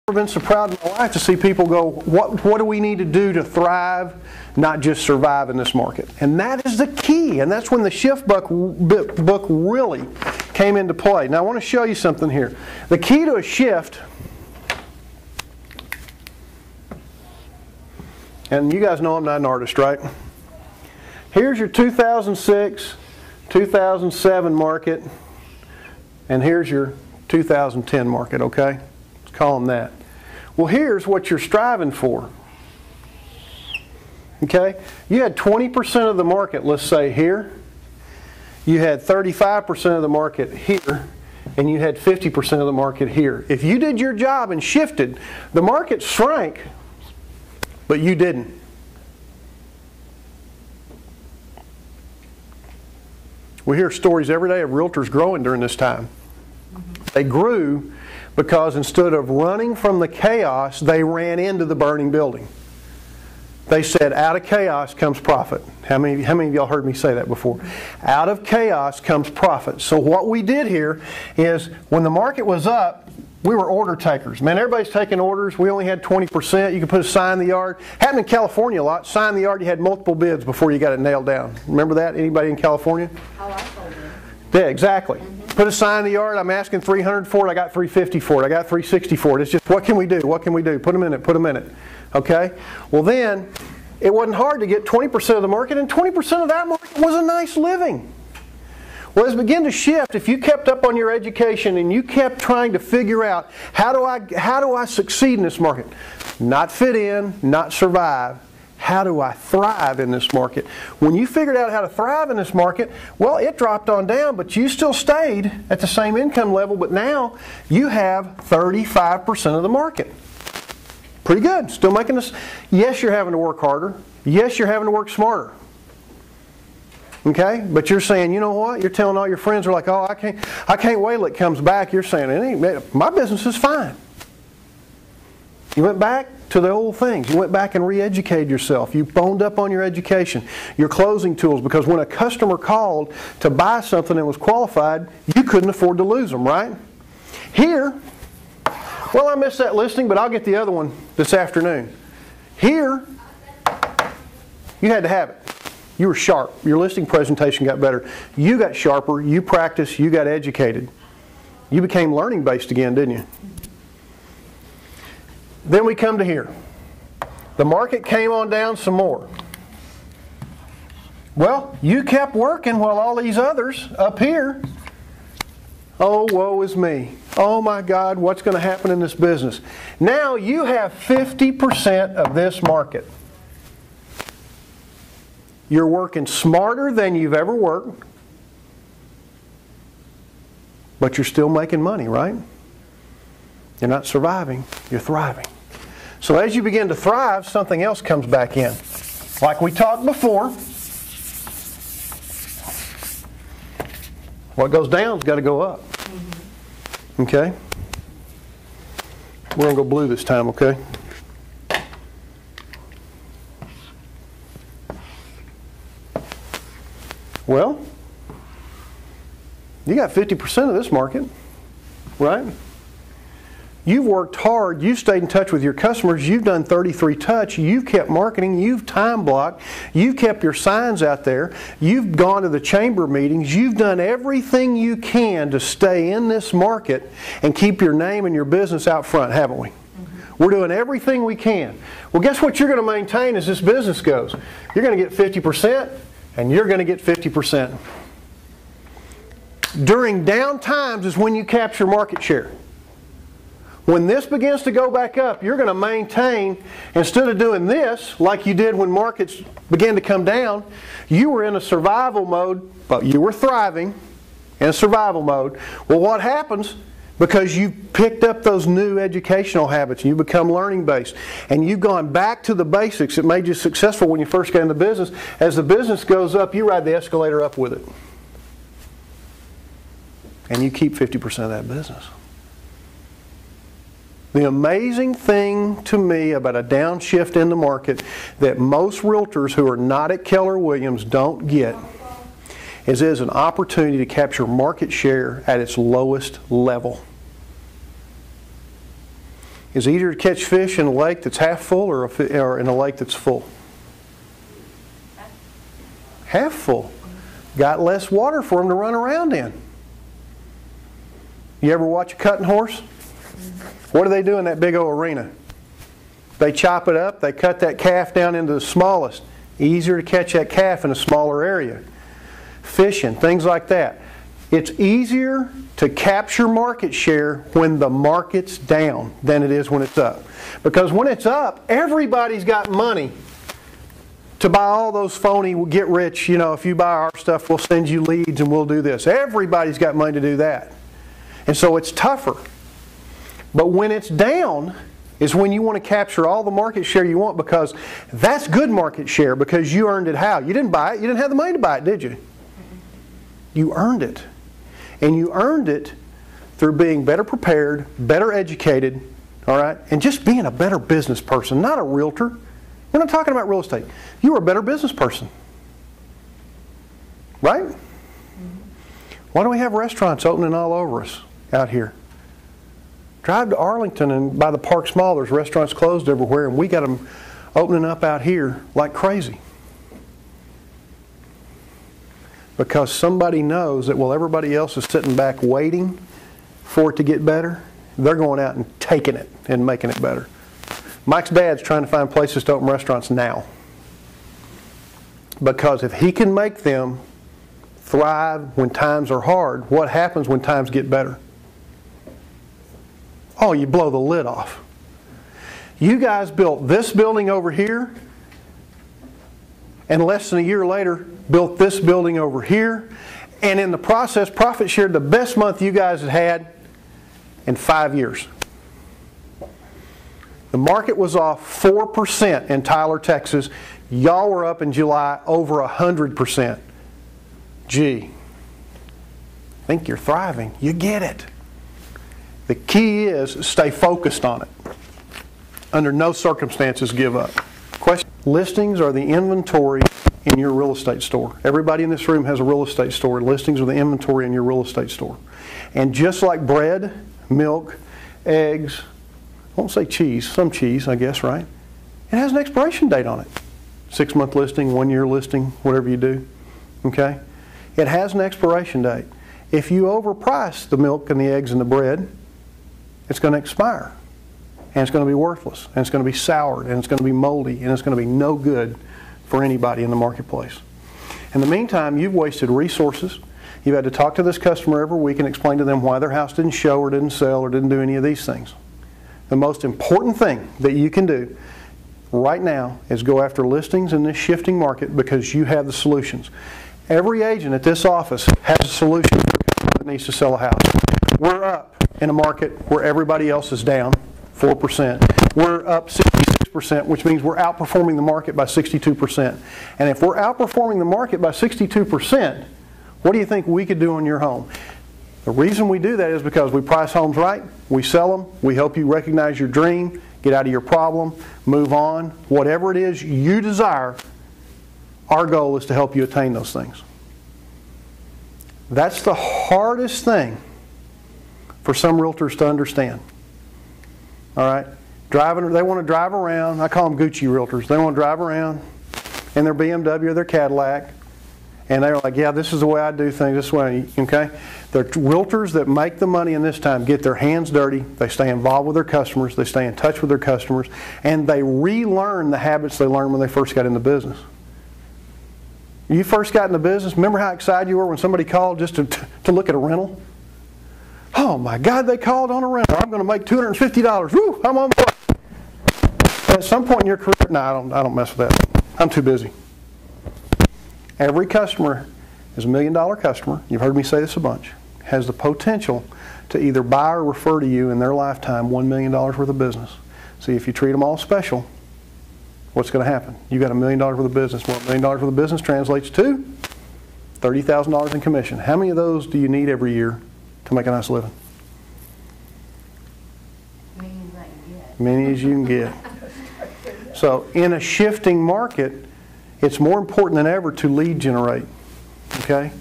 I've been so proud in my life to see people go, what do we need to do to thrive, not just survive in this market? And that is the key, and that's when the shift book really came into play. Now I want to show you something here. The key to a shift, and you guys know I'm not an artist, right? Here's your 2006, 2007 market, and here's your 2010 market, okay? Let's call them that. Well, here's what you're striving for. Okay? You had 20% of the market, let's say here. You had 35% of the market here, and you had 50% of the market here. If you did your job and shifted, the market shrank, but you didn't. We hear stories every day of realtors growing during this time. They grew because instead of running from the chaos, they ran into the burning building. They said, out of chaos comes profit. How many of y'all heard me say that before? Out of chaos comes profit. So what we did here is when the market was up, we were order takers. Man, everybody's taking orders. We only had 20%. You could put a sign in the yard. Happened in California a lot. Sign in the yard, you had multiple bids before you got it nailed down. Remember that? Anybody in California? Oh, I told you. Yeah, exactly. Put a sign in the yard. I'm asking $300 for it. I got $350 for it. I got $360 for it. It's just, what can we do? What can we do? Put them in it. Put them in it. Okay? Well, then, it wasn't hard to get 20% of the market, and 20% of that market was a nice living. Well, as it began to shift, if you kept up on your education and you kept trying to figure out, how do I succeed in this market? Not fit in, not survive. How do I thrive in this market? When you figured out how to thrive in this market, well, it dropped on down, but you still stayed at the same income level, but now you have 35% of the market. Pretty good. Still making this. Yes, you're having to work harder. Yes, you're having to work smarter. Okay? But you're saying, you know what? You're telling all your friends, are like, oh, I can't wait till it comes back. You're saying, my business is fine. You went back to the old things. You went back and re-educated yourself. You boned up on your education, your closing tools, because when a customer called to buy something that was qualified, you couldn't afford to lose them, right? Here, well, I missed that listing, but I'll get the other one this afternoon. Here, you had to have it. You were sharp. Your listing presentation got better. You got sharper. You practiced. You got educated. You became learning-based again, didn't you? Then we come to here. The market came on down some more. Well, you kept working while all these others up here, oh, woe is me. Oh my God, what's going to happen in this business? Now you have 50% of this market. You're working smarter than you've ever worked, but you're still making money, right? You're not surviving, you're thriving. So as you begin to thrive, something else comes back in. Like we talked before, what goes down's got to go up. Okay? We're going to go blue this time, okay? Well, you got 50% of this market, right? You've worked hard, you've stayed in touch with your customers, you've done 33 touch, you've kept marketing, you've time blocked, you've kept your signs out there, you've gone to the chamber meetings, you've done everything you can to stay in this market and keep your name and your business out front, haven't we? We're doing everything we can. Well, guess what you're going to maintain as this business goes? You're going to get 50% and you're going to get 50%. During down times is when you capture market share. When this begins to go back up, you're going to maintain, instead of doing this like you did when markets began to come down, you were in a survival mode, but you were thriving in a survival mode. Well, what happens? Because you picked up those new educational habits and you become learning based and you've gone back to the basics that made you successful when you first got into business. As the business goes up, you ride the escalator up with it. And you keep 50% of that business. The amazing thing to me about a downshift in the market that most realtors who are not at Keller Williams don't get is there's an opportunity to capture market share at its lowest level. Is it easier to catch fish in a lake that's half full or in a lake that's full? Half full. Got less water for them to run around in. You ever watch a cutting horse? What do they do in that big old arena? They chop it up, they cut that calf down into the smallest. Easier to catch that calf in a smaller area. Fishing, things like that. It's easier to capture market share when the market's down than it is when it's up. Because when it's up, everybody's got money to buy all those phony get rich, if you buy our stuff, we'll send you leads and we'll do this. Everybody's got money to do that. And so it's tougher. But when it's down is when you want to capture all the market share you want, because that's good market share, because you earned it how? You didn't buy it. You didn't have the money to buy it, did you? You earned it. And you earned it through being better prepared, better educated, all right, and just being a better business person, not a realtor. We're not talking about real estate. You are a better business person. Right? Why do we have restaurants opening all over us out here? Drive to Arlington and by the Parks Mall, there's restaurants closed everywhere, and we got them opening up out here like crazy. Because somebody knows that while everybody else is sitting back waiting for it to get better, they're going out and taking it and making it better. Mike's dad's trying to find places to open restaurants now. Because if he can make them thrive when times are hard, what happens when times get better? Oh, you blow the lid off. You guys built this building over here, and less than a year later built this building over here, and in the process profit shared the best month you guys had in 5 years. The market was off 4% in Tyler, Texas. Y'all were up in July over 100%. Gee, I think you're thriving. You get it. The key is stay focused on it. Under no circumstances give up. Question. Listings are the inventory in your real estate store. Everybody in this room has a real estate store. Listings are the inventory in your real estate store. And just like bread, milk, eggs, I won't say cheese, some cheese, I guess, right? It has an expiration date on it. 6-month listing, 1-year listing, whatever you do. Okay? It has an expiration date. If you overprice the milk and the eggs and the bread, it's going to expire. And it's going to be worthless. And it's going to be soured. And it's going to be moldy. And it's going to be no good for anybody in the marketplace. In the meantime, you've wasted resources. You've had to talk to this customer every week and explain to them why their house didn't show or didn't sell or didn't do any of these things. The most important thing that you can do right now is go after listings in this shifting market, because you have the solutions. Every agent at this office has a solution for someone that needs to sell a house. We're up in a market where everybody else is down 4%. We're up 66%, which means we're outperforming the market by 62%. And if we're outperforming the market by 62%, what do you think we could do on your home? The reason we do that is because we price homes right, we sell them, we help you recognize your dream, get out of your problem, move on. Whatever it is you desire, our goal is to help you attain those things. That's the hardest thing for some realtors to understand. All right? They want to drive around. I call them Gucci realtors. They want to drive around in their BMW or their Cadillac, and they're like, yeah, this is the way I do things, this way, okay? The realtors that make the money in this time get their hands dirty, they stay involved with their customers, they stay in touch with their customers, and they relearn the habits they learned when they first got in the business. You first got in the business, remember how excited you were when somebody called just to look at a rental? Oh my God, they called on a rental. I'm going to make $250. Woo, I'm on board. At some point in your career, no, I don't mess with that. I'm too busy. Every customer is $1 million customer. You've heard me say this a bunch. Has the potential to either buy or refer to you in their lifetime $1 million worth of business. See, if you treat them all special, what's going to happen? You got $1 million worth of business. Well, $1 million worth of business translates to $30,000 in commission. How many of those do you need every year to make a nice living? Many as you can get. So in a shifting market, it's more important than ever to lead generate. Okay?